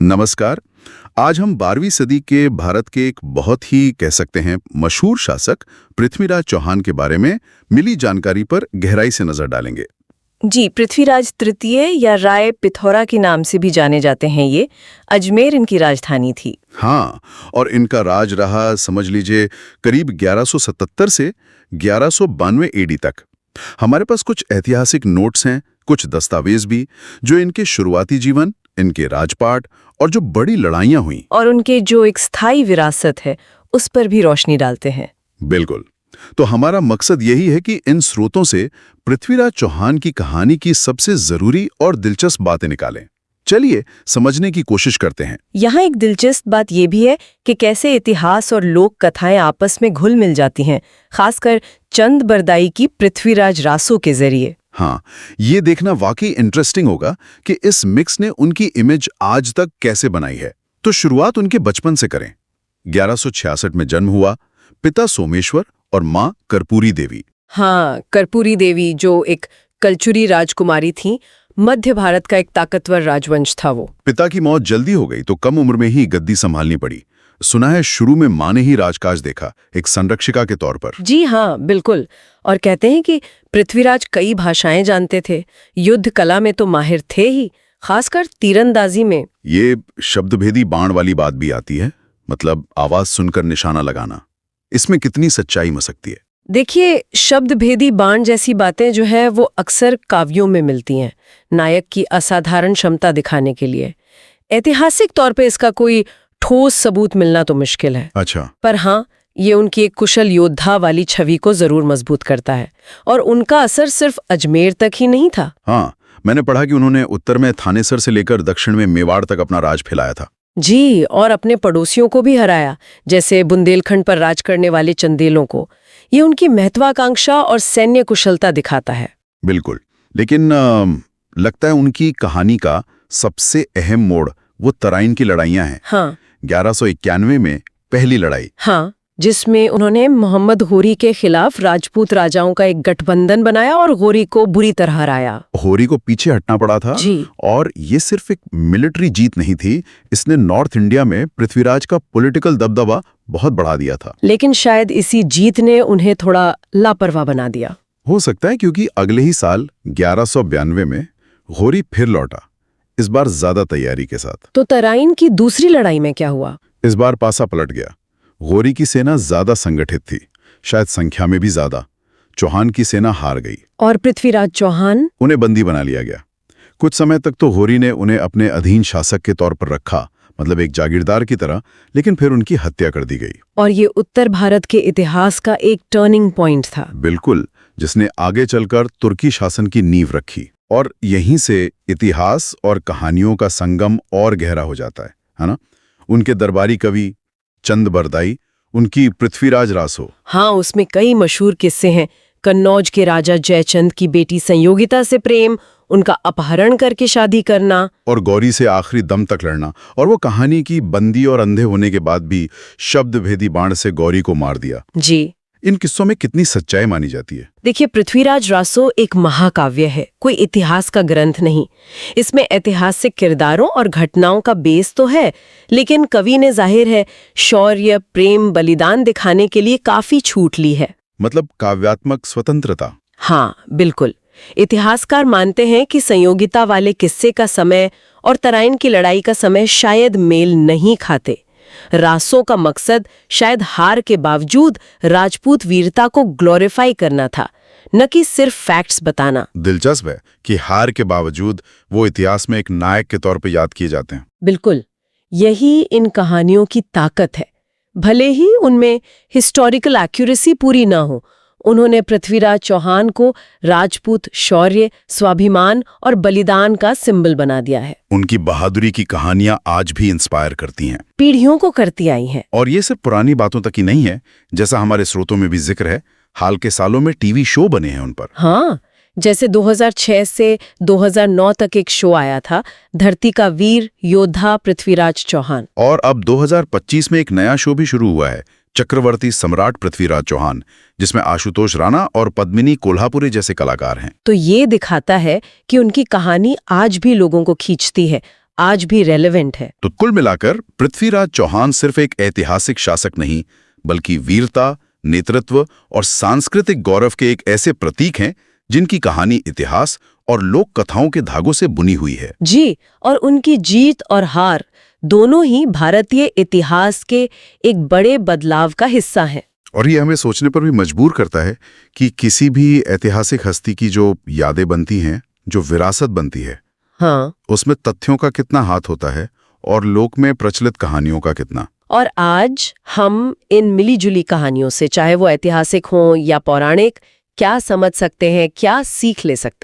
नमस्कार। आज हम 12वीं सदी के भारत के एक बहुत ही कह सकते हैं मशहूर शासक पृथ्वीराज चौहान के बारे में मिली जानकारी पर गहराई से नजर डालेंगे। जी, पृथ्वीराज तृतीय या राय पिथौरा के नाम से भी जाने जाते हैं। ये अजमेर इनकी राजधानी थी। हाँ, और इनका राज रहा समझ लीजिए करीब 1177 से 1192 एडी तक। हमारे पास कुछ ऐतिहासिक नोट्स हैं, कुछ दस्तावेज भी, जो इनके शुरुआती जीवन, इनके राजपाट और जो बड़ी लड़ाइयां हुई और उनके जो एक स्थायी विरासत है उस पर भी रोशनी डालते हैं। बिल्कुल। तो हमारा मकसद यही है कि इन स्रोतों से पृथ्वीराज चौहान की कहानी की सबसे जरूरी और दिलचस्प बातें निकालें। चलिए समझने की कोशिश करते हैं। यहाँ एक दिलचस्प बात यह भी है कि कैसे इतिहास और लोक कथाएं आपस में घुल मिल जाती हैं, खासकर चंद बरदाई की पृथ्वीराज रासो के जरिए। हाँ, ये देखना वाकई इंटरेस्टिंग होगा कि इस मिक्स ने उनकी इमेज आज तक कैसे बनाई है। तो शुरुआत उनके बचपन से करें। 1166 में जन्म हुआ, पिता सोमेश्वर और माँ कर्पूरी देवी। हाँ, कर्पूरी देवी जो एक कलचुरी राजकुमारी थी। मध्य भारत का एक ताकतवर राजवंश था वो। पिता की मौत जल्दी हो गई तो कम उम्र में ही गद्दी संभालनी पड़ी। सुना है शुरू में माँ ने ही राजकाज देखा, एक संरक्षिका के तौर पर। जी हाँ, बिल्कुल। और कहते हैं कि पृथ्वीराज कई भाषाएं जानते थे, युद्ध कला में तो माहिर थे ही, खासकर तीरंदाजी में। ये शब्दभेदी बाण वाली बात भी आती है, मतलब आवाज सुनकर निशाना लगाना। इसमें कितनी सच्चाई हो सकती है? देखिए, शब्दभेदी बाण जैसी बातें जो है वो अक्सर काव्यों में मिलती हैं, नायक की असाधारण क्षमता दिखाने के लिए। ऐतिहासिक तौर पे इसका कोई ठोस सबूत मिलना तो मुश्किल है। अच्छा। पर हाँ, ये उनकी एक कुशल योद्धा वाली छवि को जरूर मजबूत करता है। और उनका असर सिर्फ अजमेर तक ही नहीं था। हाँ, मैंने पढ़ा कि उन्होंने उत्तर में थानेसर से लेकर दक्षिण में मेवाड़ तक अपना राज फैलाया था। जी, और अपने पड़ोसियों को भी हराया, जैसे बुंदेलखंड पर राज करने वाले चंदेलों को। ये उनकी महत्वाकांक्षा और सैन्य कुशलता दिखाता है। बिल्कुल, लेकिन लगता है उनकी कहानी का सबसे अहम मोड़ वो तराइन की लड़ाइयां हैं। हाँ, 1191 में पहली लड़ाई। हाँ, जिसमें उन्होंने मोहम्मद होरी के खिलाफ राजपूत राजाओं का एक गठबंधन बनाया और होरी को बुरी तरह हराया। होरी को पीछे हटना पड़ा था। जी। और ये सिर्फ एक मिलिट्री जीत नहीं थी, इसने नॉर्थ इंडिया में पृथ्वीराज का पॉलिटिकल दबदबा बहुत बढ़ा दिया था। लेकिन शायद इसी जीत ने उन्हें थोड़ा लापरवाह बना दिया। हो सकता है, क्योंकि अगले ही साल 1192 में होरी फिर लौटा, इस बार ज्यादा तैयारी के साथ। तो तराइन की दूसरी लड़ाई में क्या हुआ? इस बार पासा पलट गया। गोरी की सेना ज्यादा संगठित थी, शायद संख्या में भी ज्यादा। चौहान की सेना हार गई और पृथ्वीराज चौहान? उन्हें बंदी बना लिया गया। कुछ समय तक तो होरी ने उन्हें अपने अधीन शासक के तौर पर रखा, मतलब एक जागीरदार की तरह, लेकिन फिर उनकी हत्या कर दी गई। और ये उत्तर भारत के इतिहास का एक टर्निंग पॉइंट था। बिल्कुल, जिसने आगे चलकर तुर्की शासन की नींव रखी। और यहीं से इतिहास और कहानियों का संगम और गहरा हो जाता है ना? उनके दरबारी कवि चंद बरदाई, उनकी पृथ्वीराज रासो। हाँ, उसमें कई मशहूर किस्से हैं। कन्नौज के राजा जयचंद की बेटी संयोगिता से प्रेम, उनका अपहरण करके शादी करना और गौरी से आखिरी दम तक लड़ना। और वो कहानी की बंदी और अंधे होने के बाद भी शब्दभेदी बाण से गौरी को मार दिया। जी। इन किस्सों में कितनी सच्चाई मानी जाती है? देखिए, पृथ्वीराज रासो एक महाकाव्य है, कोई इतिहास का ग्रंथ नहीं। इसमें ऐतिहासिक किरदारों और घटनाओं का बेस तो है, लेकिन कवि ने जाहिर है शौर्य, प्रेम, बलिदान दिखाने के लिए काफी छूट ली है। मतलब काव्यात्मक स्वतंत्रता। हाँ, बिल्कुल। इतिहासकार मानते हैं कि संयोगिता वाले किस्से का समय और तराइन की लड़ाई का समय शायद मेल नहीं खाते। रासो का मकसद शायद हार के बावजूद राजपूत वीरता को ग्लोरीफाई करना था, न कि सिर्फ फैक्ट्स बताना। दिलचस्प है कि हार के बावजूद वो इतिहास में एक नायक के तौर पर याद किए जाते हैं। बिल्कुल, यही इन कहानियों की ताकत है। भले ही उनमें हिस्टोरिकल एक्यूरेसी पूरी ना हो, उन्होंने पृथ्वीराज चौहान को राजपूत शौर्य, स्वाभिमान और बलिदान का सिंबल बना दिया है। उनकी बहादुरी की कहानियां आज भी इंस्पायर करती हैं, पीढ़ियों को करती आई हैं। और ये सिर्फ पुरानी बातों तक ही नहीं है, जैसा हमारे स्रोतों में भी जिक्र है, हाल के सालों में टीवी शो बने हैं उन पर। हाँ, जैसे 2006 से 2009 तक एक शो आया था, धरती का वीर योद्धा पृथ्वीराज चौहान। और अब 2025 में एक नया शो भी शुरू हुआ है, चक्रवर्ती सम्राट पृथ्वीराज चौहान, जिसमें आशुतोष राणा और पद्मिनी कोल्हापुरी जैसे कलाकार हैं। तो ये दिखाता है कि उनकी कहानी आज भी लोगों को खींचती है, आज भी रेलेवेंट है। तो कुल मिलाकर पृथ्वीराज चौहान सिर्फ एक ऐतिहासिक शासक नहीं, बल्कि वीरता, नेतृत्व और सांस्कृतिक गौरव के एक ऐसे प्रतीक हैं जिनकी कहानी इतिहास और लोक कथाओं के धागों से बुनी हुई है। जी, और उनकी जीत और हार दोनों ही भारतीय इतिहास के एक बड़े बदलाव का हिस्सा हैं। और ये हमें सोचने पर भी मजबूर करता है कि किसी भी ऐतिहासिक हस्ती की जो यादें बनती हैं, जो विरासत बनती है, हाँ, उसमें तथ्यों का कितना हाथ होता है और लोक में प्रचलित कहानियों का कितना। और आज हम इन मिली-जुली कहानियों से, चाहे वो ऐतिहासिक हों या पौराणिक, क्या समझ सकते हैं, क्या सीख ले सकते हैं।